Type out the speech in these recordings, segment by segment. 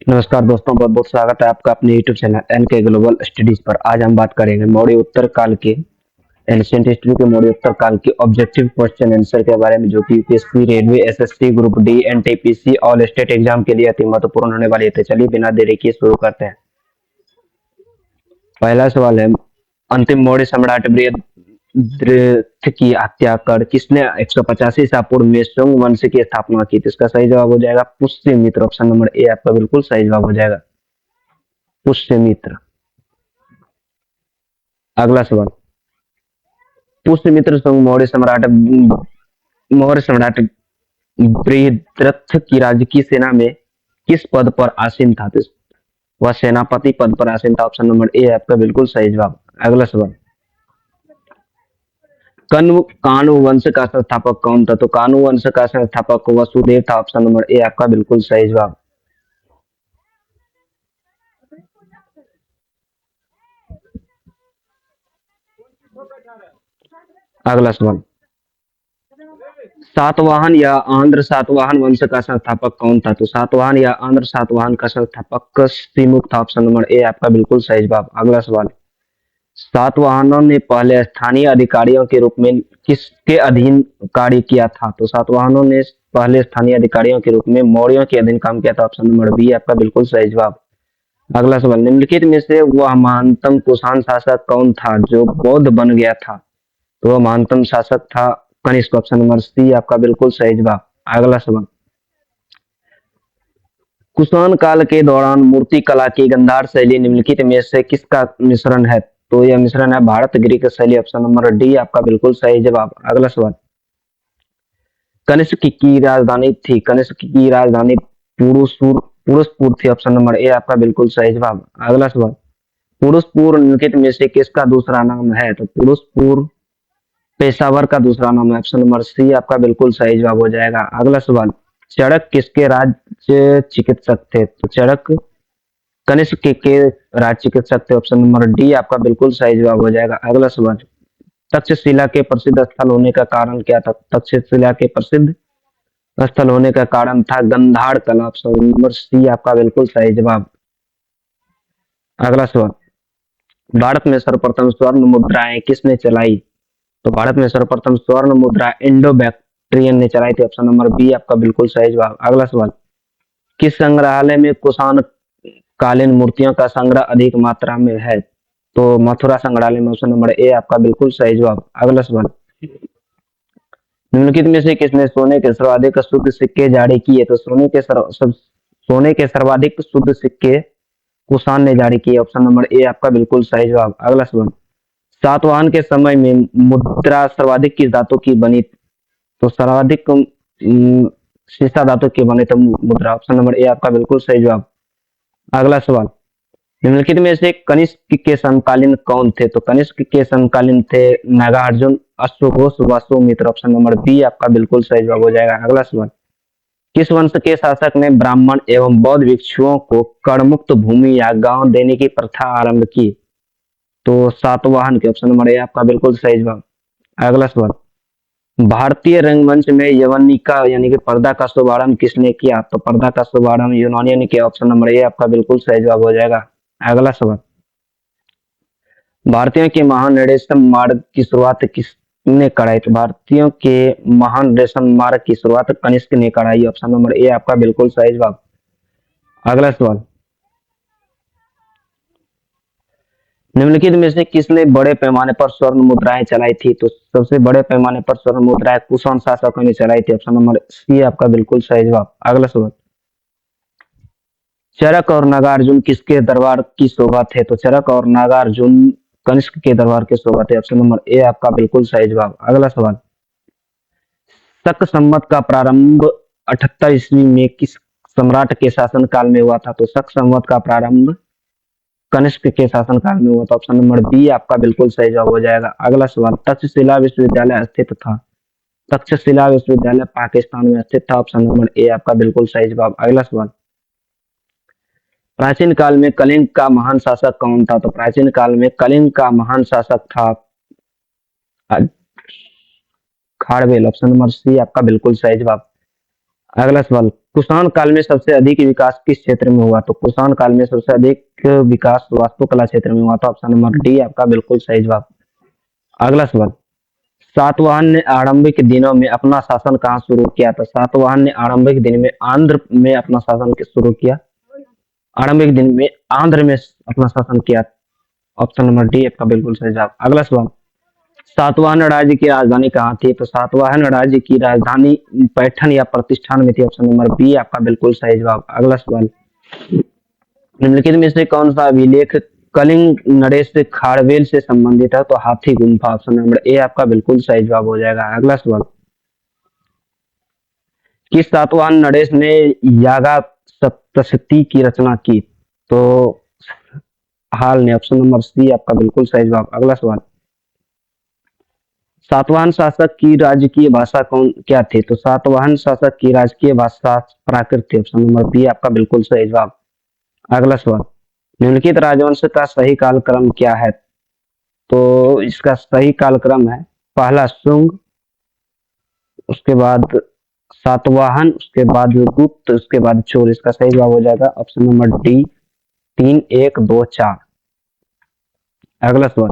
नमस्कार दोस्तों, बहुत बहुत स्वागत है आपका अपने YouTube चैनल एन के ग्लोबल स्टडीज पर। आज हम बात करेंगे मौर्य उत्तर काल के एंशिएंट हिस्ट्री के मौर्य उत्तर काल के ऑब्जेक्टिव क्वेश्चन आंसर के बारे में, जो कि UPSC, railway, SSC, group D, NTPC all state exam के लिए अति महत्वपूर्ण होने वाले थे। चलिए बिना देरी किए शुरू करते हैं। पहला सवाल है, अंतिम मौर्य सम्राट बृहद्रथ की हत्या कर किसने 185 ईसा पूर्व में शुंग वंश की स्थापना की? तो इसका सही जवाब हो जाएगा पुष्यमित्र। ऑप्शन नंबर ए आपका बिल्कुल सही जवाब हो जाएगा, पुष्यमित्र। अगला सवाल, पुष्यमित्र शुंग मौर्य सम्राट बृहद्रथ की राजकीय सेना में किस पद पर आसीन था? तो वह सेनापति पद पर आसीन था। ऑप्शन नंबर ए आपका बिल्कुल सही जवाब। अगला सवाल, कानु वंश का संस्थापक कौन था? तो कानु वंश का संस्थापक वसुदेव था। ऑप्शन नंबर ए आपका बिल्कुल सही जवाब। अगला सवाल, सातवाहन या आंध्र सातवाहन वंश का संस्थापक कौन था? तो सातवाहन या आंध्र सातवाहन का संस्थापक सिमुक था। ऑप्शन नंबर ए आपका बिल्कुल सही जवाब। अगला सवाल, सातवाहनों ने पहले स्थानीय अधिकारियों के रूप में किसके अधीन कार्य किया था? तो सातवाहनों ने पहले स्थानीय अधिकारियों के रूप में मौर्यों के अधीन काम किया था। ऑप्शन नंबर बी आपका बिल्कुल सही जवाब। अगला सवाल, निम्नलिखित में से वह महानतम कुषाण शासक कौन था जो बौद्ध बन गया था? तो वह महानतम शासक था कनिष्क। ऑप्शन नंबर सी आपका बिल्कुल सही जवाब। अगला सवाल, कुषाण काल के दौरान मूर्ति कला की गांधार शैली निम्नलिखित में से किसका मिश्रण है? तो यह मिश्रण है भारत ग्रीक शैली। ऑप्शन नंबर डी आपका बिल्कुल सही जवाब। अगला सवाल, कनिष्क की राजधानी थी, कनिष्क की राजधानी पुरुषपुर थी। ऑप्शन नंबर ए आपका बिल्कुल सही जवाब। अगला सवाल, पुरुषपुर निम्नलिखित में से किसका दूसरा नाम है? तो पुरुषपुर पेशावर का दूसरा नाम है। ऑप्शन नंबर सी आपका बिल्कुल सही जवाब हो जाएगा। अगला सवाल, चड़क किसके राज्य चिकित्सक थे? तो चड़क कनिष्क के राज्य चिकित्सक थे। ऑप्शन नंबर डी आपका बिल्कुल सही जवाब हो जाएगा। अगला सवाल, तक्षशिला के प्रसिद्ध स्थल होने का कारण क्या था? तक्षशिला के प्रसिद्ध स्थल होने का कारण था गंधार कला। ऑप्शन नंबर सी आपका बिल्कुल सही जवाब। अगला सवाल, भारत में सर्वप्रथम स्वर्ण मुद्राएं किसने चलाई? तो भारत में सर्वप्रथम स्वर्ण मुद्रा इंडो बैक्ट्रियन ने चलाई थी। ऑप्शन नंबर बी आपका बिल्कुल सही जवाब। अगला सवाल, किस संग्रहालय में कुषाण कालीन मूर्तियों का संग्रह अधिक मात्रा में है? तो मथुरा संग्रहालय में। ऑप्शन नंबर ए आपका बिल्कुल सही जवाब। अगला सवाल, निम्नलिखित में से किसने सोने के सर्वाधिक शुद्ध सिक्के जारी किए? तो सोने के सर्वाधिक शुद्ध सिक्के कुषाण ने जारी किए। ऑप्शन नंबर ए आपका बिल्कुल सही जवाब। अगला सवाल, सातवाहन के समय में मुद्रा सर्वाधिक किस धातु की बनी? तो सर्वाधिक सीसा धातु की बने तो मुद्रा। ऑप्शन नंबर ए आपका बिल्कुल सही जवाब। अगला सवाल, निम्नलिखित में से कनिष्क के समकालीन कौन थे? तो कनिष्क के समकालीन थे नागार्जुन, अश्वघोष, वसुमित्र। ऑप्शन नंबर बी आपका बिल्कुल सही जवाब हो जाएगा। अगला सवाल, किस वंश के शासक ने ब्राह्मण एवं बौद्ध भिक्षुओं को करमुक्त भूमि या गांव देने की प्रथा आरंभ की? तो सातवाहन के। ऑप्शन नंबर ए आपका बिल्कुल सही जवाब। अगला सवाल, भारतीय रंगमंच में यवनिका यानी कि पर्दा का शुभारंभ किसने किया? तो पर्दा का शुभारंभ यूनानियों ने किया। ऑप्शन नंबर ए आपका बिल्कुल सही जवाब हो जाएगा। अगला सवाल, भारतीयों के महान रेशम मार्ग की शुरुआत किसने कराई? तो भारतीयों के महान रेशम मार्ग की शुरुआत कनिष्क ने कराई। ऑप्शन नंबर ए आपका बिल्कुल सही जवाब। अगला सवाल, निम्नलिखित में से किसने बड़े पैमाने पर स्वर्ण मुद्राएं चलाई थी? तो सबसे बड़े पैमाने पर स्वर्ण मुद्राएं कुषाण शासकों ने चलाई थी। ऑप्शन नंबर सी आपका बिल्कुल सही जवाब। अगला सवाल, चरक और नागार्जुन किसके दरबार की शोभा थे? तो चरक और नागार्जुन कनिष्क के दरबार के शोभा थे। ऑप्शन नंबर ए आपका बिल्कुल सही जवाब। अगला सवाल, शक संवत का प्रारंभ 78 ईस्वी में किस सम्राट के शासन काल में हुआ था? तो शक संवत का प्रारंभ कनिष्क के शासन काल में हुआ था। ऑप्शन नंबर बी आपका बिल्कुल सही जवाब हो जाएगा। अगला सवाल, तक्षशिला विश्वविद्यालय स्थित था? तक्षशिला विश्वविद्यालय पाकिस्तान में स्थित था। ऑप्शन नंबर ए आपका बिल्कुल सही जवाब। अगला सवाल, प्राचीन काल में कलिंग का महान शासक कौन था? तो प्राचीन काल में कलिंग का महान शासक था खारवेल। ऑप्शन नंबर सी आपका बिल्कुल सही जवाब। अगला सवाल, कुषाण काल में सबसे अधिक विकास किस क्षेत्र में हुआ? तो कुषाण काल में सबसे अधिक विकास वास्तुकला क्षेत्र में हुआ था। ऑप्शन नंबर डी आपका बिल्कुल सही जवाब। अगला सवाल, सातवाहन ने आरंभिक दिनों में अपना शासन कहाँ शुरू किया था? सातवाहन ने आरंभिक दिन में आंध्र में अपना शासन शुरू किया। आरंभिक दिन में आंध्र में अपना शासन किया। ऑप्शन नंबर डी आपका बिल्कुल सही जवाब। अगला सवाल, सातवाहन राज्य की राजधानी कहाँ थी? तो सातवाहन राज्य की राजधानी पैठन या प्रतिष्ठान में थी। ऑप्शन नंबर बी आपका बिल्कुल सही जवाब। अगला सवाल, निम्नलिखित में से कौन सा अभिलेख कलिंग नरेश खारवेल से संबंधित है? तो हाथी गुम्फा। ऑप्शन नंबर ए आपका बिल्कुल सही जवाब हो जाएगा। अगला सवाल, किस सातवाहन नरेश ने यागा सप्तशती की रचना की? तो हाल ने। ऑप्शन नंबर सी आपका बिल्कुल सही जवाब। अगला सवाल, सातवाहन शासक की राजकीय भाषा क्या थी? तो सातवाहन शासक की राजकीय भाषा प्राकृत थी। ऑप्शन नंबर बी आपका बिल्कुल सही जवाब। अगला सवाल, निम्नलिखित राजवंश का सही कालक्रम क्या है? तो इसका सही कालक्रम है पहला शुंग, उसके बाद सातवाहन, उसके बाद गुप्त, उसके बाद चोल। इसका सही जवाब हो जाएगा ऑप्शन नंबर डी 3 1 2 4। अगला सवाल,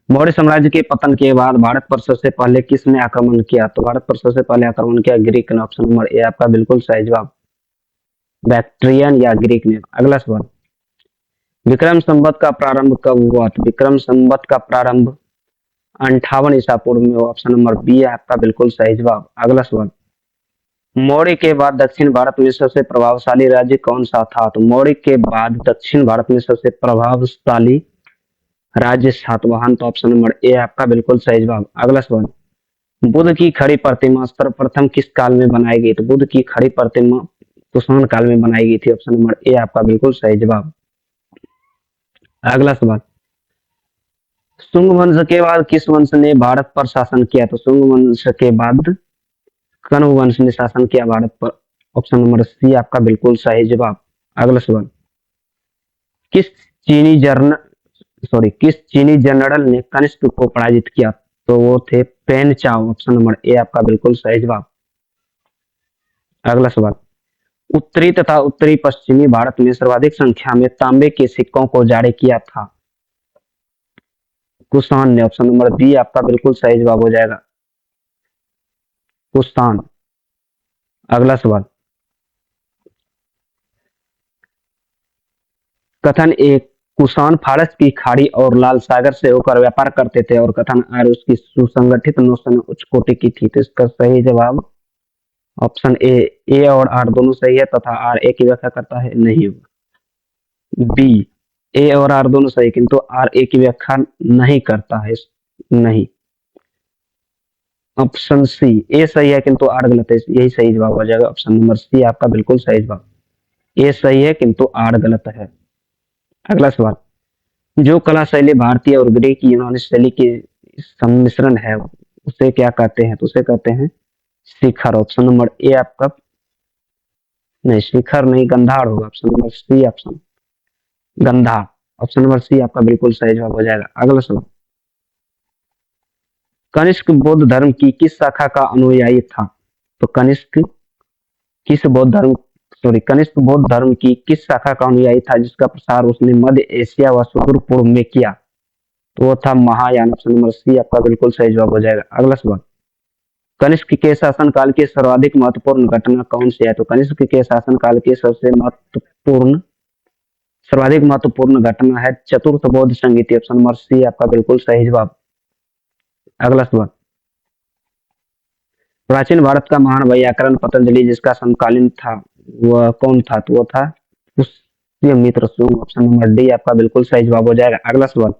मौर्य साम्राज्य के पतन के बाद भारत पर सबसे पहले किसने आक्रमण किया? तो भारत पर सबसे पहले आक्रमण किया ग्रीक ने। ऑप्शन नंबर ए आपका बिल्कुल सही जवाब, बैक्ट्रियन या ग्रीक ने। अगला सवाल, विक्रम संवत का प्रारंभ कब हुआ? तो विक्रम संवत का प्रारंभ 58 ईसा पूर्व में हुआ। ऑप्शन नंबर बी आपका बिल्कुल सही जवाब। अगला सवाल, मौर्य के बाद दक्षिण भारत में सबसे प्रभावशाली राज्य कौन सा था? तो मौर्य के बाद दक्षिण भारत में सबसे प्रभावशाली राज्य सातवाहन। तो ऑप्शन नंबर ए आपका बिल्कुल सही जवाब। अगला सवाल, बुद्ध की खड़ी प्रतिमा सर्वप्रथम किस काल में बनाई गई? तो बुद्ध की खड़ी प्रतिमा कुषाण काल में बनाई गई थी। ऑप्शन नंबर ए आपका बिल्कुल सही जवाब। अगला सवाल, शुंग वंश के बाद किस वंश ने भारत पर शासन किया? तो शुंग वंश के बाद कण्व वंश ने शासन किया भारत पर। ऑप्शन नंबर सी आपका बिल्कुल सही जवाब। अगला सवाल, किस चीनी जर्नल किस चीनी जनरल ने कनिष्क को पराजित किया? तो वो थे पेन चाओ। ऑप्शन नंबर ए आपका बिल्कुल सही जवाब। अगला सवाल, उत्तरी तथा उत्तरी पश्चिमी भारत में सर्वाधिक संख्या में तांबे के सिक्कों को जारी किया था कुषाण ने। ऑप्शन नंबर बी आपका बिल्कुल सही जवाब हो जाएगा, कुषाण। अगला सवाल, कथन एक, कुषाण फारस की खाड़ी और लाल सागर से होकर व्यापार करते थे और कथन आर उसकी सुसंगठित नौसेना उच्च कोटि की थी। तो इसका सही जवाब ऑप्शन ए और आर दोनों सही है तथा आर ए की व्याख्या करता है नहीं। बी, ए और आर दोनों सही किंतु आर ए की व्याख्या नहीं करता है। नहीं। ऑप्शन सी, ए सही है किंतु आर गलत है, यही सही जवाब हो जाएगा। ऑप्शन नंबर सी आपका बिल्कुल सही जवाब, ए सही है किंतु आर गलत है। अगला सवाल, जो कला शैली भारतीय और ग्रीक यूनानी शैली की सम्मिश्रण है उसे क्या कहते हैं? तो उसे कहते हैं शिखर। ऑप्शन नंबर ए आपका नहीं, शिखर नहीं, गंधार होगा। Option number C, option Gandhar. Option number C आपका बिल्कुल सही जवाब हो जाएगा। अगला सवाल, कनिष्क बौद्ध धर्म की किस शाखा का अनुयायी था? तो कनिष्क बौद्ध धर्म की किस शाखा का अनुयायी था जिसका प्रसार उसने मध्य एशिया व सुदूर पूर्व में किया? तो वो था महायान। ऑप्शन नंबर सी आपका बिल्कुल सही जवाब हो जाएगा। अगला सवाल, कनिष्क के शासनकाल की सर्वाधिक महत्वपूर्ण घटना कौन सी है? तो कनिष्क के शासनकाल की सर्वाधिक महत्वपूर्ण घटना है चतुर्थ बौद्ध संगीति। ऑप्शन नंबर सी आपका बिल्कुल सही जवाब। अगला सवाल, प्राचीन भारत का महान व्याकरण पतंजलि जिसका समकालीन था वह कौन था? तो वो था Pushyamitra Shunga. Option number D आपका बिल्कुल सही जवाब हो जाएगा। अगला सवाल,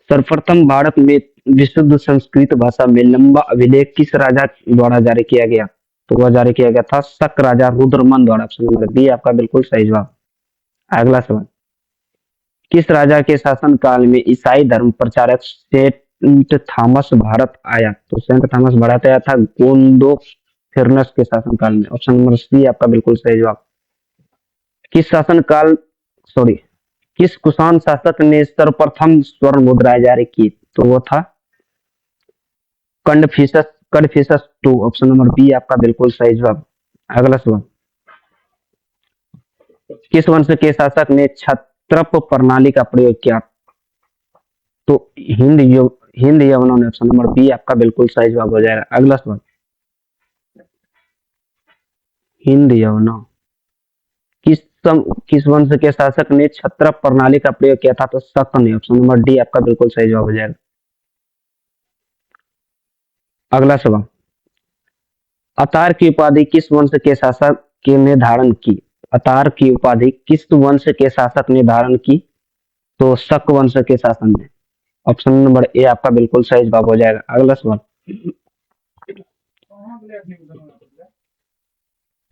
सर्वप्रथम भारत में विशुद्ध संस्कृत भाषा में लंबा अभिलेख किस राजा द्वारा जारी किया गया? तो वह जारी किया गया था शक राजा रुद्रमन द्वारा। ऑप्शन नंबर बी आपका बिल्कुल सही जवाब। अगला सवाल, किस राजा के शासन काल में ईसाई धर्म प्रचारक सेंट थॉमस भारत आया? तो सेंट थॉमस भारत आया था गोंदोफिरनस के शासन काल में। ऑप्शन नंबर सी आपका बिल्कुल सही जवाब। किस शासन काल किस कुषाण शासक ने सर्वप्रथम स्वर्ण मुद्राएं जारी की? तो वो था कंडफिशस कड़फिसस टू, ऑप्शन नंबर बी आपका बिल्कुल सही जवाब। अगला सवाल, किस वंश के शासक ने क्षत्रप प्रणाली का प्रयोग किया? तो हिंद यवनों ने, ऑप्शन नंबर बी आपका बिल्कुल सही जवाब हो जाएगा। अगला सवाल, हिंद यवनों किस वंश के शासक ने क्षत्रप प्रणाली का प्रयोग किया था? तो शक ने, ऑप्शन नंबर डी आपका बिल्कुल सही जवाब हो जाएगा। अगला सवाल, अतार की उपाधि किस वंश के शासक ने धारण की? अतार की उपाधि किस वंश के शासक ने धारण की? तो शक वंश के शासन ने, ऑप्शन नंबर ए आपका बिल्कुल सही जवाब हो जाएगा। अगला सवाल,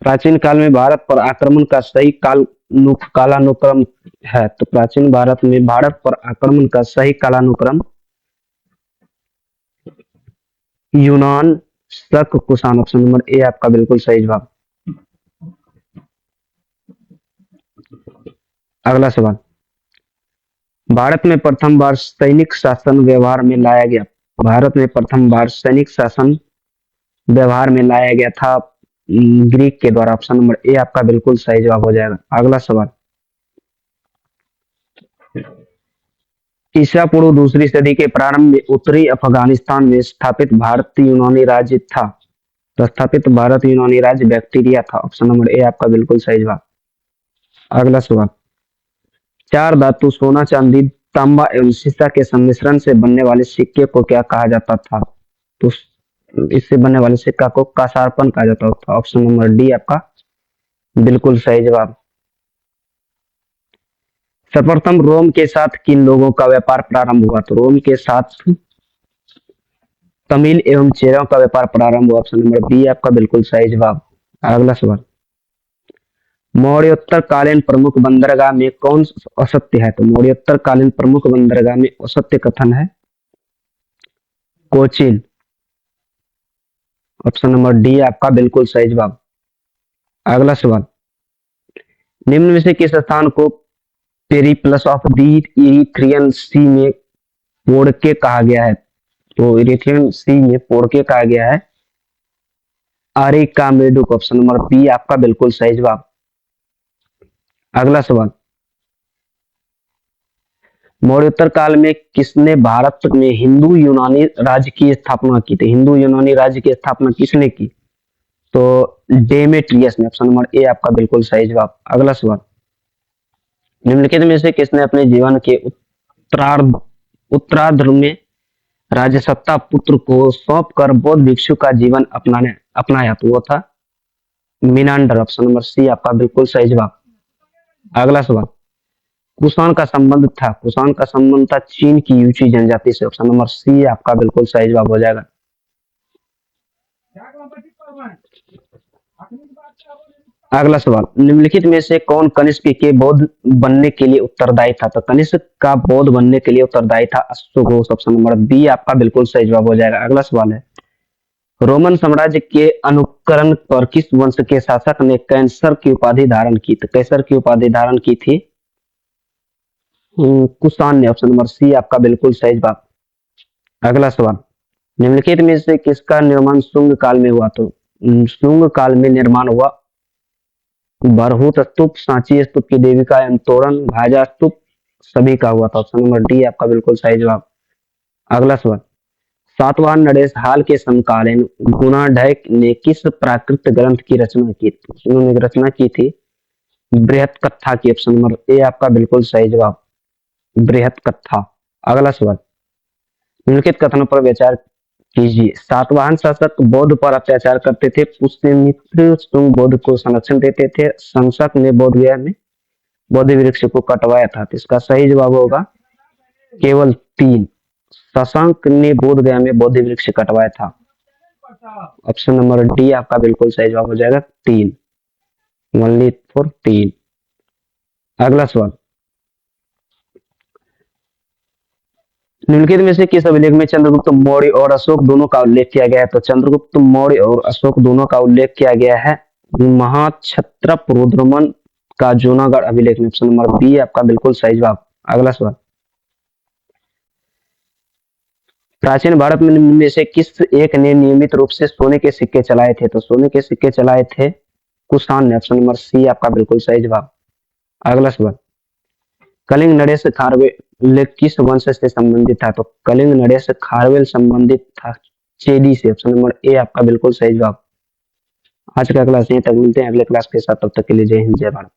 प्राचीन काल में भारत पर आक्रमण का सही कालानुक्रम है? तो प्राचीन भारत में भारत पर आक्रमण का सही कालानुक्रम यूनान, शक, कुषाण, ऑप्शन नंबर ए आपका बिल्कुल सही जवाब। अगला सवाल, भारत में प्रथम बार सैनिक शासन व्यवहार में लाया गया? भारत में प्रथम बार सैनिक शासन व्यवहार में लाया गया था ग्रीक के द्वारा, ऑप्शन नंबर ए आपका बिल्कुल सही जवाब हो जाएगा। अगला सवाल, ईसा पूर्व दूसरी सदी के प्रारंभ में उत्तरी अफगानिस्तान में स्थापित भारतीय यूनानी राज्य था? प्रस्थापित भारत यूनानी राज्य बैक्टीरिया था, ऑप्शन नंबर ए आपका बिल्कुल सही जवाब। अगला सवाल, चार धातु सोना, चांदी, तांबा एवं सीसा के सम्मिश्रण से बनने वाले सिक्के को क्या कहा जाता था? तो इससे बनने वाले सिक्का को कांसारपन कहा जाता था, ऑप्शन नंबर डी आपका बिल्कुल सही जवाब। सर्वप्रथम रोम के साथ किन लोगों का व्यापार प्रारंभ हुआ? तो रोम के साथ तमिल एवं चेरों का व्यापार प्रारंभ हुआ, ऑप्शन नंबर बी आपका बिल्कुल सही जवाब। अगला सवाल, मौर्योत्तर कालीन प्रमुख बंदरगाह में कौन असत्य है? तो मौर्योत्तर कालीन प्रमुख बंदरगाह में असत्य कथन है कोचिन, ऑप्शन नंबर डी आपका बिल्कुल सही जवाब। अगला सवाल, निम्न में से किस स्थान को पेरिप्लस ऑफ द इरीथ्रियन सी में पोड़के कहा गया है? तो इरीथ्रियन सी में पोड़के कहा गया है अरिकामेडुक, ऑप्शन नंबर बी आपका बिल्कुल सही जवाब। अगला सवाल, मौर्योत्तर काल में किसने भारत में हिंदू यूनानी राज्य की स्थापना की थी? हिंदू यूनानी राज्य की स्थापना किसने की? तो डेमेट्रियस ने, ऑप्शन नंबर ए आपका बिल्कुल सही जवाब। अगला सवाल, निम्नलिखित में से किसने अपने जीवन के उत्तरार्ध में राजसत्ता पुत्र को सौंप कर बौद्ध भिक्षु का जीवन अपनाया? तो वो था मिनांडर, ऑप्शन नंबर सी आपका बिल्कुल सही जवाब। अगला सवाल, कुषाण का संबंध था चीन की यूची जनजाति से, ऑप्शन नंबर सी आपका बिल्कुल सही जवाब हो जाएगा। अगला सवाल, निम्नलिखित में से कौन कनिष्क के बौद्ध बनने के लिए उत्तरदायी था? तो कनिष्क का बौद्ध बनने के लिए उत्तरदायी था अश्वघोष, ऑप्शन नंबर बी आपका बिल्कुल सही जवाब हो जाएगा। अगला सवाल है, रोमन साम्राज्य के अनुकरण पर किस वंश के शासक ने कैंसर की उपाधि धारण की? तो कैंसर की उपाधि धारण की थी कुषाण ने, ऑप्शन नंबर सी आपका बिल्कुल सही जवाब। अगला सवाल, निम्नलिखित में से किसका निर्माण शुंग काल में हुआ? तो शुंग काल में निर्माण हुआ बरहुत स्तूप, सांची स्तूप की देविका एवं तोरण, भाजा स्तूप सभी का हुआ था, ऑप्शन नंबर डी आपका बिल्कुल सही जवाब। अगला सवाल, सातवाहन नरेश हाल के समकालीन गुणाढ्य ने किस प्राकृत ग्रंथ की रचना की? उन्होंने रचना की थी बृहत कथा की, ऑप्शन नंबर ए आपका बिल्कुल सही जवाब, बृहत कथा। अगला सवाल, निम्नलिखित कथनों पर विचार कीजिए। सातवाहन शासक बौद्ध पर अत्याचार करते थे, पुष्यमित्र शुंग बौद्ध को संरक्षण देते थे, शंशक ने बौद्ध गया में बौद्ध वृक्ष को कटवाया था। तो इसका सही जवाब होगा केवल 3, शशांक ने बोध गया में बौद्ध वृक्ष कटवाया था, ऑप्शन नंबर डी आपका बिल्कुल सही जवाब हो जाएगा 3, ओनली फॉर 3। अगला सवाल, निम्नलिखित में से किस अभिलेख में चंद्रगुप्त मौर्य और अशोक दोनों का उल्लेख किया गया है? तो चंद्रगुप्त मौर्य और अशोक दोनों का उल्लेख किया गया है महाक्षत्रप रुद्रमन का जूनागढ़ अभिलेख में, ऑप्शन नंबर बी आपका बिल्कुल सही जवाब। अगला सवाल, प्राचीन भारत में से किस एक ने नियमित रूप से सोने के सिक्के चलाए थे? तो सोने के सिक्के चलाए थे कुषाण ने। ऑप्शन नंबर सी आपका बिल्कुल सही जवाब। अगला सवाल, कलिंग नरेश खारवेल किस वंश से संबंधित था? तो कलिंग नरेश खारवेल संबंधित था चेदी से। ऑप्शन नंबर ए आपका बिल्कुल सही जवाब। आज का क्लास यहीं तक, मिलते हैं अगले क्लास के साथ, तब तक के लिए जय हिंद जय भारत।